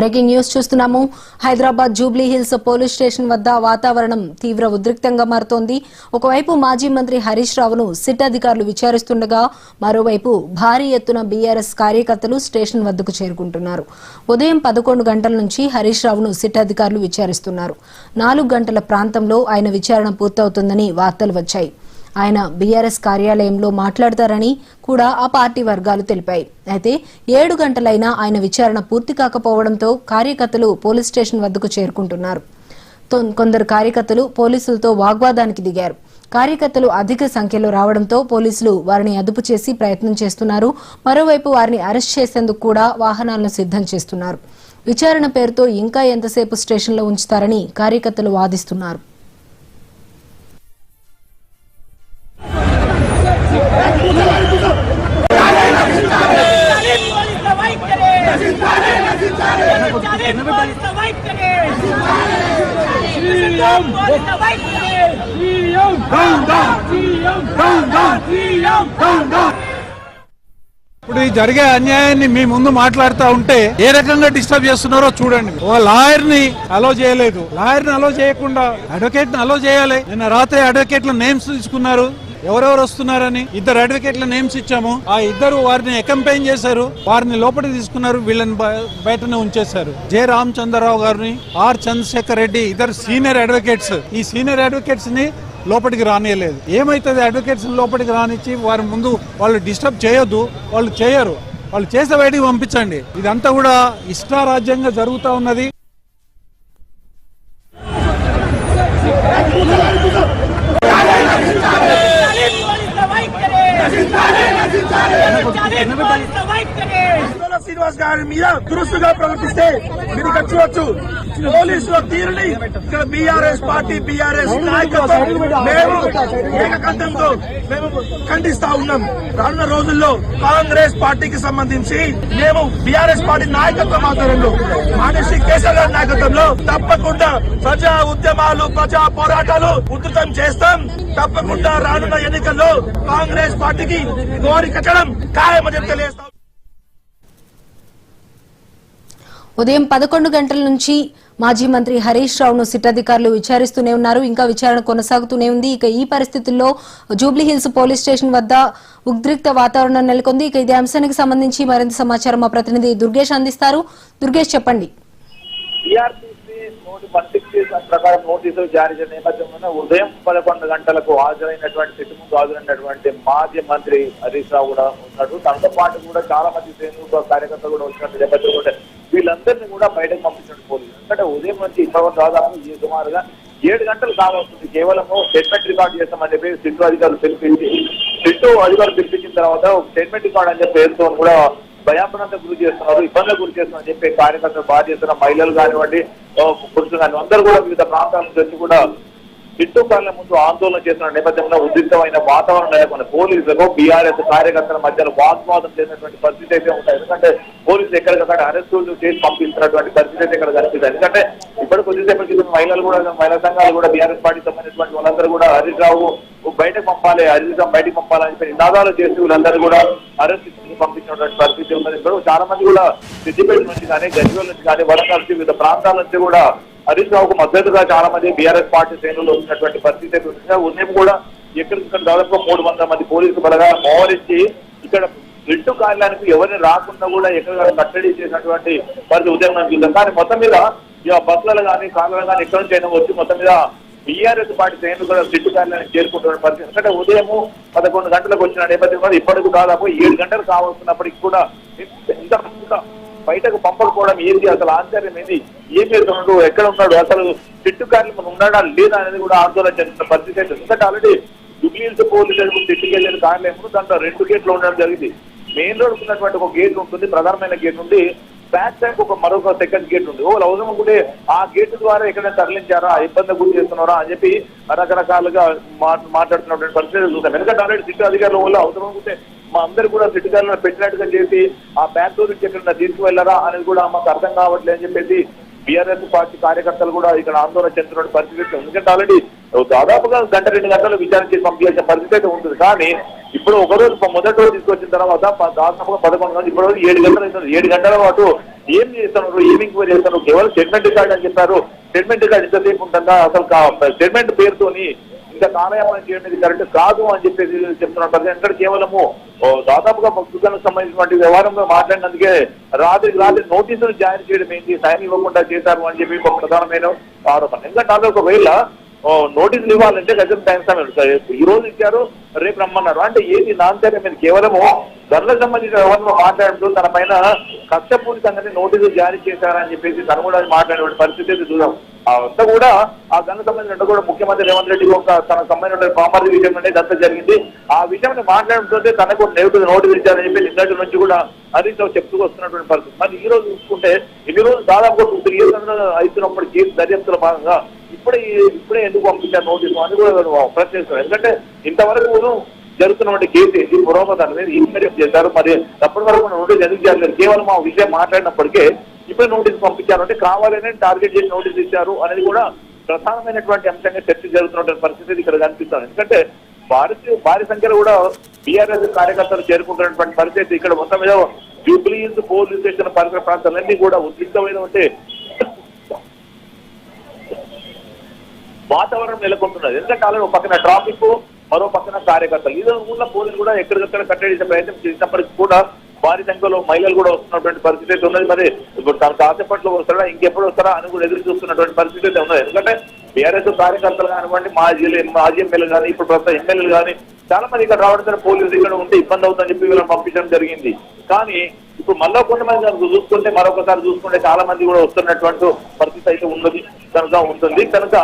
Breaking news చూస్తున్నాము. Hyderabad Jubilee hills police station వద్ద వాతావరణం తీవ్ర ఉద్రిక్తంగా మారుతోంది. ఒకవైపు మాజీ మంత్రి హరీష్ రావును సిట్ అధికారులు విచారిస్తుండగా మరోవైపు భారీ ఎత్తున బీఆర్ఎస్ కార్యకర్తలు స్టేషన్ వద్దకు చేరుకుంటున్నారు. ఉదయం 11 గంటల నుంచి హరీష్ రావును సిట్ అధికారులు విచారిస్తున్నారు. 4 గంటల ప్రాంతంలో ఆయన విచారణ పూర్తవుతుందని వార్తలు వచ్చాయి. ఆయన బీఆర్ఎస్ కార్యాలయంలో మాట్లాడతారని కూడా ఆ పార్టీ వర్గాలు తెలిపాయి. అయితే 7 గంటలైనా ఆయన విచారణ పూర్తి కాకపోవడంతో కార్యకర్తలు పోలీస్ స్టేషన్ వద్దకు చేరుకుంటున్నారు. కొందరు కార్యకర్తలు పోలీసులతో వాగ్వాదానికి దిగారు. కార్యకర్తలు అధిక సంఖ్యలో రావడంతో పోలీసులు వారిని అదుపు చేసి ప్రయత్నం చేస్తున్నారు. మరోవైపు వారిని అరెస్ట్ చేసేందుకు కూడా వాహనాలను సిద్ధం చేస్తున్నారు. విచారణ పేరుతో ఇంకా ఎంతసేపు స్టేషన్లో ఉంచుతారని కార్యకర్తలు వాదిస్తున్నారు. ఇప్పుడు ఈ జరిగే అన్యాయాన్ని మీ ముందు మాట్లాడుతూ ఉంటే ఏ రకంగా డిస్టర్బ్ చేస్తున్నారో చూడండి. ఒక లాయర్ ని అలో చేయలేదు, లాయర్ ని అలో చేయకుండా అడ్వకేట్ ని అలో చేయాలి. నిన్న రాత్రి అడ్వకేట్ల నేమ్స్ తీసుకున్నారు, ఎవరెవరు వస్తున్నారని. 2 అడ్వకేట్ల నేమ్స్ ఇచ్చాము. ఆ ఇద్దరు వారిని అకంపైన్ చేశారు, వారిని లోపలికి తీసుకున్నారు, వీళ్ళని బయటనే ఉంచేశారు. జె రామచంద్రరావు గారిని, ఆర్ చంద్రశేఖర్ రెడ్డి, ఇద్దరు సీనియర్ అడ్వకేట్స్. ఈ సీనియర్ అడ్వకేట్స్ ని లోపలికి రానియలేదు. ఏమైతుంది, అడ్వకేట్స్ లోపలికి రానిచ్చి వారి ముందు వాళ్ళు డిస్టర్బ్ చేయొద్దు, వాళ్ళు చేయరు, వాళ్ళు చేసే బయటికి పంపించండి. ఇదంతా కూడా ఇష్టారాజ్యంగా జరుగుతూ ఉన్నది. శ్రీనివాస్ గారి మీద దురుసుగా ప్రవర్తిస్తే మీరు ఇక్కడ చూడొచ్చు. పోలీసుల తీరుని ఇక్కడ బీఆర్ఎస్ పార్టీ, బీఆర్ఎస్ నాయకత్వం మేము ఏకకంఠంతో మేము ఖండిస్తా ఉన్నాం. రానున్న రోజుల్లో కాంగ్రెస్ పార్టీకి సంబంధించి మేము బీఆర్ఎస్ పార్టీ నాయకత్వం ఆధ్వర్యంలో మానేశ్వరి కేసీఆర్ గారి నాయకత్వంలో తప్పకుండా ప్రజా ఉద్యమాలు, ప్రజా పోరాటాలు ఉధృతం చేస్తాం. తప్పకుండా రానున్న ఎన్నికల్లో కాంగ్రెస్ పార్టీకి గోరి కట్టడం ఖాయమని చెప్పి తెలియజేస్తాం. ఉదయం 11 గంటల నుంచి మాజీ మంత్రి హరీష్ రావును సిట్ అధికారులు విచారిస్తూనే ఉన్నారు. ఇంకా విచారణ కొనసాగుతూనే ఉంది. ఇక ఈ పరిస్థితుల్లో జూబ్లీహిల్స్ పోలీస్ స్టేషన్ వద్ద ఉద్రిక్త వాతావరణం నెలకొంది. ఇక ఇదే అంశానికి సంబంధించి మరింత సమాచారం మా ప్రతినిధి దుర్గేష్ అందిస్తారు. దుర్గేష్, చెప్పండి. ప్రకారం నోటీసులు జారీ చేసిన నేపథ్యంలో ఉదయం 11 గంటలకు హాజరైనటువంటి సిట్ ముందు హాజరైనటువంటి మాజీ మంత్రి హరీష్ రావు కూడా ఉన్నాడు. తనతో పాటు కూడా చాలా మంది శ్రేణులు, కార్యకర్తలు కూడా వచ్చినట్టు నేపథ్యంలో వీళ్ళందరినీ కూడా బయటకు పంపించిన పోలీసులు. ఎందుకంటే ఉదయం నుంచి ఇప్పటివరకు దాదాపు సుమారుగా 7 గంటలు కావస్తుంది. కేవలం స్టేట్మెంట్ రికార్డు చేస్తామని చెప్పి సిట్టు అధికారులు పిలిపించిన తర్వాత స్టేట్మెంట్ రికార్డు అని చెప్పి పేరుతో కూడా భయాందోళనకు గురి చేస్తున్నారు, ఇబ్బందులకు గురి చేస్తున్నారని చెప్పి కార్యకర్తలు బాధ్యతన మహిళలు కానివ్వండి, పురుషులు కానివ్వండి, అందరూ కూడా వివిధ ప్రాంతాల నుంచి వచ్చి కూడా సిట్టు కార్యాలయం ముందు ఆందోళన చేస్తున్న నేపథ్యంలో ఉద్రిక్తమైన వాతావరణం నెలకొన్న పోలీసులకు బీఆర్ఎస్ కార్యకర్తల మధ్యలో వాగ్వాదం చేసినటువంటి పరిస్థితి అయితే ఉంటాయి. ఎందుకంటే పోలీసులు ఎక్కడికక్కడ అరెస్టులు చేసి పంపిస్తున్నటువంటి పరిస్థితి అయితే ఇక్కడ కనిపిస్తుంది. ఎందుకంటే ఇప్పుడు కొద్దిసేపటి క్రితం మహిళా సంఘాలు కూడా బీఆర్ఎస్ పార్టీకి సంబంధించినటువంటి వాళ్ళందరూ కూడా హరీష్ రావు బయటకు పంపాలి, హరీష్ రావు బయటకు పంపాలని చెప్పి నినాదాలు చేసి వీళ్ళందరూ కూడా అరెస్ట్ పంపించినటువంటి పరిస్థితి ఉన్నది. ఇప్పుడు చాలా మంది కూడా సిద్దిపేట నుంచి కానీ, గజ్వేల్ నుంచి కానీ, వరంగల్ నుంచి వివిధ ప్రాంతాల నుంచి కూడా హరీష్ రావుకు మద్దతుగా చాలా మంది బీఆర్ఎస్ పార్టీ శ్రేణులు వచ్చినటువంటి పరిస్థితి ఉదయం కూడా ఎక్కడిక్కడ దాదాపు 300 మంది పోలీసు బలగా మోహరించి ఇక్కడ సిట్టు కార్యాలయానికి ఎవరిని రాకుండా కూడా ఎక్కడ కట్టడి చేసినటువంటి పరిస్థితి ఉదయం నుంచి చూద్దాం. కానీ మొత్తం మీద బస్సులలో కానీ, కార్లలో కానీ ఎక్కడి నుంచి అయినా వచ్చి మొత్తం మీద బీఆర్ఎస్ పార్టీ శ్రేణులు కూడా సిట్టు కార్యాలయానికి చేరుకుంటున్న పరిస్థితి. ఎందుకంటే ఉదయం 11 గంటలకు వచ్చిన నేపథ్యంలో ఇప్పటికి దాదాపు 7 గంటలు కావస్తున్నప్పటికీ కూడా ఇంత బయటకు పంపకపోవడం ఏంటి, అసలు ఆశ్చర్యం ఏంది, ఏం చేస్తున్నాడు, ఎక్కడ ఉన్నాడు, అసలు సిట్టు కార్యాలయం ఉన్నాడా లేదా అనేది కూడా ఆందోళన చెందుతున్న పరిస్థితి అయితే. ఎందుకంటే ఆల్రెడీ జూబ్లీహిల్స్ పోలీసులకు సిట్టుకి వెళ్ళిన కార్యాలయం దాంట్లో 2 గేట్లు ఉండడం జరిగింది. మెయిన్ రోడ్ ఉన్నటువంటి ఒక గేట్ ఉంటుంది, ప్రధానమైన గేట్ నుండి బ్యాక్ సైడ్ మరొక సెకండ్ గేట్ ఉంది. అవసరం అనుకుంటే ఆ గేట్ ద్వారా ఎక్కడైనా తరలించారా, ఇబ్బంది గురి చేస్తున్నారా అని చెప్పి రకరకాలుగా మాట్లాడుతున్నటువంటి పరిస్థితి చూస్తాం. ఎందుకంటే ఆల్రెడీ సిట్టు అధికారుల వల్ల అవసరం అనుకుంటే మా అందరు కూడా సిట్టు కార్యాలయంలో పెట్టినట్టుగా చేసి ఆ బ్యాక్ డోర్ నుంచి ఎక్కడైనా తీసుకువెళ్లారా అనేది కూడా మాకు అర్థం కావట్లేదు అని చెప్పేసి బీఆర్ఎస్ పార్టీ కార్యకర్తలు కూడా ఇక్కడ ఆందోళన చెందుతున్న పరిస్థితి. ఎందుకంటే ఆల్రెడీ దాదాపుగా 1-2 గంటలు విచారణ చేసి పంపించాల్సిన పరిస్థితి అయితే ఉంటుంది. కానీ ఇప్పుడు ఒక రోజు మొదటి రోజు తీసుకొచ్చిన తర్వాత దాదాపుగా 11 గంటలు, ఇప్పుడు 7 గంటలు 7 గంటల పాటు ఏం చేస్తున్నారు, ఏం ఎంక్వైరీ చేస్తారు? కేవలం స్టేట్మెంట్ రికార్డ్ అని చెప్పారు. స్టేట్మెంట్ రికార్డ్ ఇంతసేపు ఉంటుందా? అసలు స్టేట్మెంట్ పేరుతోని ఇంకా కాలయాపన చేయడం ఇది కరెక్ట్ కాదు అని చెప్పేసి చెప్తున్నట్టు. ఎందుకంటే కేవలము దాదాపుగా మక్కులకు సంబంధించినటువంటి వ్యవహారంలో మాట్లాడినందుకే రాత్రి నోటీసులు జారీ చేయడం ఏంటి, సైన్ ఇవ్వకుండా చేశారు అని చెప్పి ఒక ప్రధానమైన ఆరోపణ. ఎందుకంటే ఒకవేళ నోటీసులు ఇవ్వాలంటే గజం టైం సమయం ఈ రోజు ఇచ్చారు, రేపు రమ్మన్నారు. అంటే ఏది నాంతర్యం మీద కేవలము ధరలకు సంబంధించిన వ్యవహారంలో మాట్లాడుతూ తన పైన కక్షపూరితంగానే నోటీసులు జారీ చేశారని చెప్పేసి తను కూడా మాట్లాడే పరిస్థితి చూద్దాం. అంతా కూడా ఆ గన్ను సంబంధించిన కూడా ముఖ్యమంత్రి రేవంత్ రెడ్డి తనకు సంబంధించిన బామర్ది విషయం అనేది అంతా జరిగింది. ఆ విషయాన్ని మాట్లాడుతుంటే తనకు నోటీసులు ఇచ్చారని చెప్పి నిన్నటి నుంచి కూడా హరీష్ రావు చెప్తూ వస్తున్నటువంటి పరిస్థితి. మరి ఈ రోజు చూసుకుంటే ఇన్ని రోజులు దాదాపు 2-3 years అవుతున్నప్పుడు కేసు దర్యాప్తుల భాగంగా ఇప్పుడే ఎందుకు పంపించారు నోటీసు అని కూడా ప్రశ్నిస్తున్నారు. ఎందుకంటే ఇంతవరకు జరుగుతున్నటువంటి కేసు ఏంటి, పురోగతి అనేది ఇన్వెస్టిగేట్ చేశారు. మరి అప్పటి వరకు నోటీసు ఎందుకు చేయలేదు? కేవలం ఆ విషయం మాట్లాడినప్పటికే ఇప్పుడే నోటీసు పంపించారు అంటే కావాలనే టార్గెట్ చేసి నోటీసు ఇచ్చారు అనేది కూడా ప్రధానమైనటువంటి అంశంగా చర్చ జరుగుతున్నటువంటి పరిస్థితి ఇక్కడ కనిపిస్తుంది. ఎందుకంటే భారీ సంఖ్యలో కూడా బీఆర్ఎస్ కార్యకర్తలు చేరుకుంటున్నటువంటి పరిస్థితి ఇక్కడ మొత్తం మీద జూబ్లీ హిల్స్ పోలీస్ స్టేషన్ పరిసర ప్రాంతాలన్నీ కూడా ఉద్రిక్తమైనటువంటి వాతావరణం నెలకొంటున్నది. ఎందుకంటే అలాగే ఒక పక్కన ట్రాఫిక్, మరో పక్కన కార్యకర్తలు ఇది ఉన్న పోలీసులు కూడా ఎక్కడికక్కడ కట్టడి ప్రయత్నం చేసినప్పటికీ కూడా భారీ సంఖ్యలో మహిళలు కూడా వస్తున్నటువంటి పరిస్థితి అయితే ఉన్నది. మరి ఇప్పుడు తన కాసేపట్లో వస్తారా, ఇంకెప్పుడు వస్తారా అని కూడా ఎదురు చూస్తున్నటువంటి పరిస్థితి అయితే ఉన్నది. ఎందుకంటే బీఆర్ఎస్ కార్యకర్తలు కానివ్వండి, మాజీ ఎమ్మెల్యేలు కానీ, ఇప్పుడు ప్రస్తుతం ఎమ్మెల్యేలు కానీ చాలా మంది ఇక్కడ రావడం పోలీసులు ఇక్కడ ఉంటే ఇబ్బంది అవుతుందని చెప్పి వీళ్ళని పంపించడం జరిగింది. కానీ ఇప్పుడు మళ్ళీ కొంతమంది చూసుకుంటే మరొకసారి చూసుకుంటే చాలా మంది కూడా వస్తున్నటువంటి పరిస్థితి అయితే ఉన్నది కనుక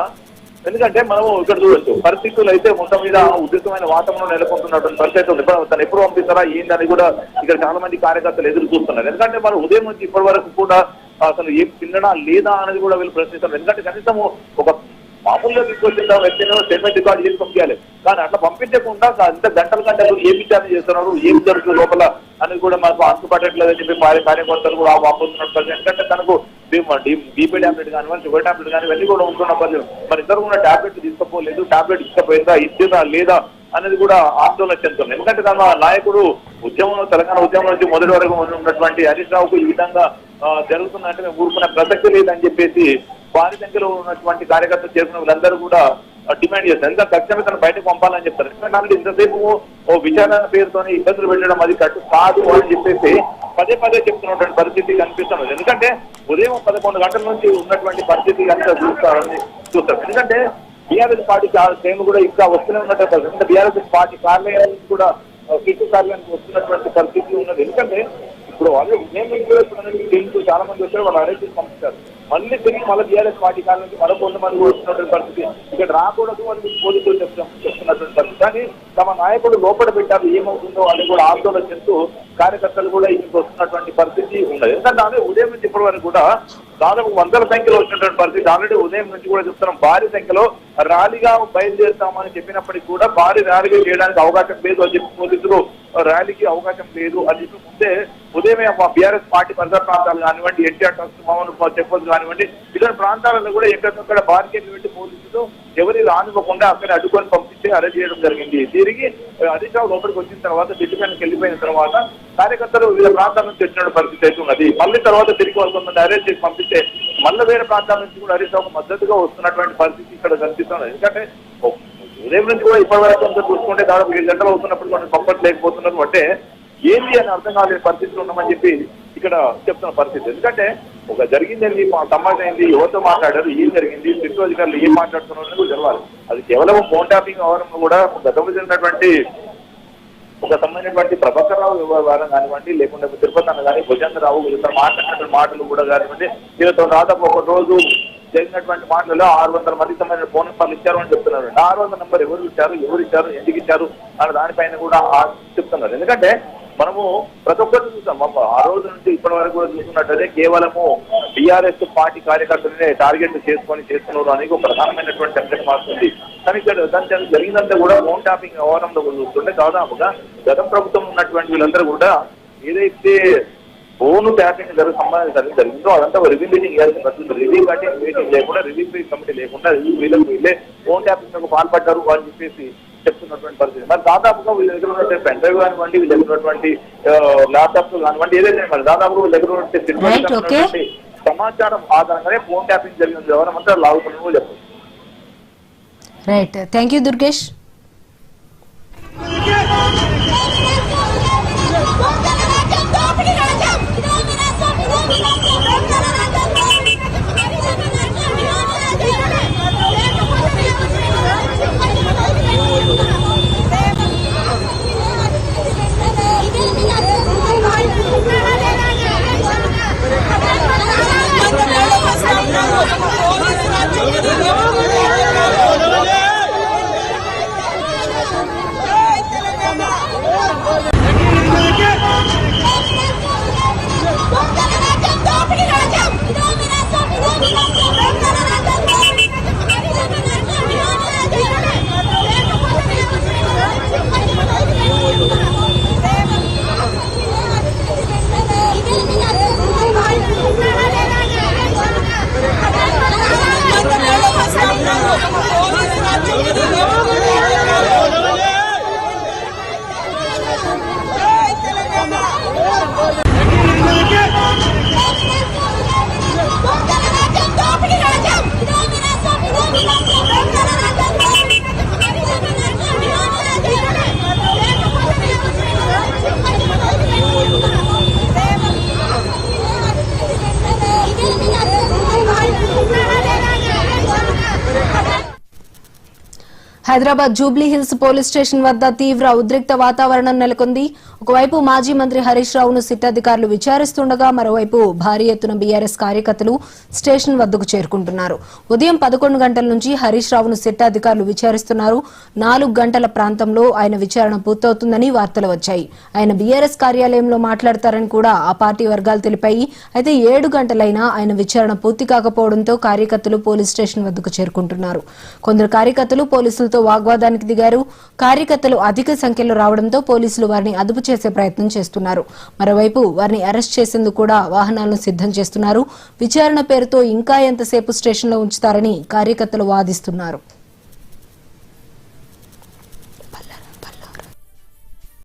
ఎందుకంటే మనము ఇక్కడ చూడొచ్చు పరిస్థితులు అయితే మొత్తం మీద ఉద్రిక్తమైన వాతావరణం నెలకొంటున్నటువంటి పరిస్థితి ఉంది. తను ఎప్పుడు పంపిస్తారా ఏందని కూడా ఇక్కడ చాలా మంది కార్యకర్తలు ఎదురు చూస్తున్నారు. ఎందుకంటే మనం ఉదయం నుంచి ఇప్పటి వరకు కూడా అసలు ఏం తిన్నడా లేదా అనేది కూడా వీళ్ళు ప్రశ్నిస్తారు. ఎందుకంటే కనీసం ఒక మామూలుగా తీసుకొచ్చిన వ్యక్తిని స్టేట్మెంట్ రికార్డు చేసి పంపించాలి. కానీ అట్లా పంపించకుండా ఇంత గంటలు ఏం విచారణ చేస్తున్నారు, ఏం జరుగుతుంది లోపల అనేది కూడా మనకు అంతుపట్టట్లేదని చెప్పి కార్యకర్తలు కూడా వాపోతున్నట్టు. ఎందుకంటే తనకు బీపీ టాబ్లెట్ కానివ్వండి, షుగర్ టాబ్లెట్ కానీ ఇవన్నీ కూడా ఉంటున్న పరిస్థితి. మరి ఇద్దరు కూడా టాబ్లెట్ తీసుకోలేదు, టాబ్లెట్ ఇష్టపోయిందా, ఇచ్చిందా లేదా అనేది కూడా ఆందోళన చెందుతుంది. ఎందుకంటే తన నాయకుడు తెలంగాణ ఉద్యమం నుంచి మొదటి వరకు ఉన్నటువంటి హరీష్ రావుకు ఈ విధంగా జరుగుతుందంటే మేము ఊరుకునే ప్రసక్తి లేదని చెప్పేసి భారీ సంఖ్యలో ఉన్నటువంటి కార్యకర్తలు చేసిన వీళ్ళందరూ కూడా డిమాండ్ చేస్తారు. ఇంకా ఖచ్చితంగా తను బయటకు పంపాలని చెప్తారు. ఎందుకంటే ఇంతసేపు విచారణ పేరుతో ఇబ్బందులు పెట్టడం అది కట్టు కాదు అని చెప్పేసి పదే చెప్తున్నటువంటి పరిస్థితి కనిపిస్తున్నది. ఎందుకంటే ఉదయం 11 గంటల నుంచి ఉన్నటువంటి పరిస్థితి కనుక చూస్తారు. ఎందుకంటే బీఆర్ఎస్ పార్టీ శ్రేణులు కూడా ఇంకా వస్తూనే ఉన్నట్టు పరిస్థితి. బీఆర్ఎస్ పార్టీ కార్యాలయానికి కూడా కిట్టు కార్యాలయానికి వస్తున్నటువంటి పరిస్థితి ఉన్నది. ఎందుకంటే ఇప్పుడు వాళ్ళు నేను చాలా మంది వచ్చారు, వాళ్ళు అరెస్ట్ చేసి పంపిస్తారు. మళ్ళీ తిరిగి బీఆర్ఎస్ పార్టీ కాలం నుంచి మరో కొంతమంది కూడా వస్తున్నటువంటి పరిస్థితి. ఇక్కడ రాకూడదు అని పోలీసులు చెప్తున్నటువంటి పరిస్థితి. కానీ తమ నాయకుడు లోపల పెట్టారు, ఏమవుతుందో అని కూడా ఆందోళన చెందుతూ కార్యకర్తలు కూడా ఇంటికి వస్తున్నటువంటి పరిస్థితి ఉన్నది. ఎందుకంటే అదే ఉదయం నుంచి ఇప్పటి వరకు కూడా దాదాపు 100ల సంఖ్యలో వచ్చినటువంటి పరిస్థితి. ఆల్రెడీ ఉదయం నుంచి కూడా చెప్తున్నాం భారీ సంఖ్యలో ర్యాలీగా బయలుదేరుతామని చెప్పినప్పటికీ కూడా భారీ ర్యాలీగా చేయడానికి అవకాశం లేదు అని చెప్పి పోలీసులు ర్యాలీకి అవకాశం లేదు అని చెప్పి ముందే ఉదయమే బీఆర్ఎస్ పార్టీ పరిసర ప్రాంతాలు కానివ్వండి, ఎన్టీఆర్ ట్రస్ట్ మామూలు చెప్పొద్దు కానివ్వండి, ఇలాంటి ప్రాంతాలలో కూడా ఎక్కడికక్కడ బార్కెట్లు పెట్టి పోలీసులు ఎవరి రానివ్వకుండా అక్కడ అడ్డుకొని పంపించి అరెస్ట్ చేయడం జరిగింది. తిరిగి హరీష్ రావు లోపలికి వచ్చిన తర్వాత ఢిల్లీకి వెళ్ళిపోయిన తర్వాత కార్యకర్తలు వివిధ ప్రాంతాల నుంచి వచ్చిన పరిస్థితి అయితే ఉన్నది. మళ్ళీ తర్వాత తిరిగి కొంతమంది అరెస్ట్ చేసి పంపిస్తే మళ్ళీ వేరే ప్రాంతాల నుంచి కూడా హరీష్ రావుకు మద్దతుగా వస్తున్నటువంటి పరిస్థితి ఇక్కడ కనిపిస్తున్నది. ఎందుకంటే ఉదయం నుంచి కూడా ఇప్పటి వరకు అంతా చూసుకుంటే దాదాపు 7 గంటలు అవుతున్నప్పుడు మనం కంఫర్ట్ లేకపోతున్నారు. అంటే ఏంటి అని అర్థం కాలేని పరిస్థితులు ఉన్నామని చెప్పి ఇక్కడ చెప్తున్న పరిస్థితి. ఎందుకంటే ఒక జరిగింది సమాజం అయింది, ఎవరితో మాట్లాడారు, ఏం జరిగింది, సిట్టు అధికారులు ఏం మాట్లాడుతున్నారు కూడా తెలవాలి. అది కేవలం ఫోన్ ట్యాపింగ్ అవడం కూడా గతంలో జరిగినటువంటి ఒక సంబంధించినటువంటి ప్రభాకర్ రావు వ్యవహారం కానివ్వండి, లేకుంటే తిరుపతి అన్న కానీ భుజేంద్ర రావు వీళ్ళతో మాట్లాడినటువంటి మాటలు కూడా కానివ్వండి, వీళ్ళతో దాదాపు ఒక రోజు జరిగినటువంటి మాటలలో 600 మందికి సంబంధించిన ఫోన్ నెంబర్లు ఇచ్చారు అని చెప్తున్నారు. 600 నెంబర్ ఎవరు ఇచ్చారు, ఎందుకు ఇచ్చారు అన్న దానిపైన కూడా చెప్తున్నారు. ఎందుకంటే మనము ప్రతి ఒక్కరు చూసాం ఆ రోజు నుంచి ఇప్పటి వరకు కూడా చూస్తున్నట్టయితే కేవలము బీఆర్ఎస్ పార్టీ కార్యకర్తలనే టార్గెట్ చేసుకొని చేస్తున్నారు అనేది ఒక ప్రధానమైనటువంటి అంశం మారుతుంది. కానీ ఇక్కడ దాని జరిగిందంతా కూడా ఫోన్ ట్యాపింగ్ వ్యవహారంలో చూస్తుంటే దాదాపుగా గత ప్రభుత్వం ఉన్నటువంటి వీళ్ళందరూ కూడా ఏదైతే ఫోన్ ట్యాపింగ్ జరిగిందో అదంతా రివ్యూ మీటింగ్ ఇవ్వాల్సిన పరిస్థితి. రివ్యూ మీటింగ్ లేకుండా, రివ్యూ కమిటీ లేకుండా వీళ్ళకి వీళ్ళే ఫోన్ ట్యాపింగ్ పాల్పడ్డారు అని చెప్పేసి చెప్తున్నటువంటి పరిస్థితి. మరి దాదాపుగా వీళ్ళ దగ్గర ఉన్నటువంటి పెన్ డ్రైవ్ కానివ్వండి, వీళ్ళ దగ్గర ఉన్నటువంటి ల్యాప్టాప్స్ కానివ్వండి, ఏదైతే మరి దాదాపుగా వీళ్ళ దగ్గర ఉన్నటువంటి సమాచారం ఆధారంగానే ఫోన్ ట్యాపింగ్ జరిగిన వ్యవహారం అంతా లాగుతున్నట్టు చెప్పచ్చు. Right, thank you Durgesh. Hyderabad Jubilee hills police station వద్ద తీవ్ర ఉద్రిక్త వాతావరణం నెలకొంది. ఒకవైపు మాజీ మంత్రి హరీష్ రావును సిట్ అధికారులు విచారిస్తుండగా మరోవైపు భారీ ఎత్తున బీఆర్ఎస్ కార్యకర్తలు స్టేషన్ వద్దకు చేరుకుంటున్నారు. ఉదయం 11 గంటల నుంచి హరీష్ రావును సిట్ అధికారులు విచారిస్తున్నారు. 4 గంటల ప్రాంతంలో ఆయన విచారణ పూర్తవుతుందని వార్తలు వచ్చాయి. ఆయన బీఆర్ఎస్ కార్యాలయంలో మాట్లాడతారని కూడా ఆ పార్టీ వర్గాలు తెలిపాయి. అయితే 7 గంటలైనా ఆయన విచారణ పూర్తి కాకపోవడంతో కార్యకర్తలు పోలీస్ స్టేషన్ వద్దకు చేరుకుంటున్నారు. కొందరు కార్యకర్తలు పోలీసులతో వాగ్వాదానికి దిగారు. కార్యకర్తలు అధిక సంఖ్యలో రావడంతో పోలీసులు వారిని అదుపు చేసే ప్రయత్నం చేస్తున్నారు. మరోవైపు వారిని అరెస్ట్ చేసేందుకు కూడా వాహనాలను సిద్ధం చేస్తున్నారు. విచారణ పేరుతో ఇంకా ఎంతసేపు స్టేషన్లో ఉంచుతారని కార్యకర్తలు వాదిస్తున్నారు.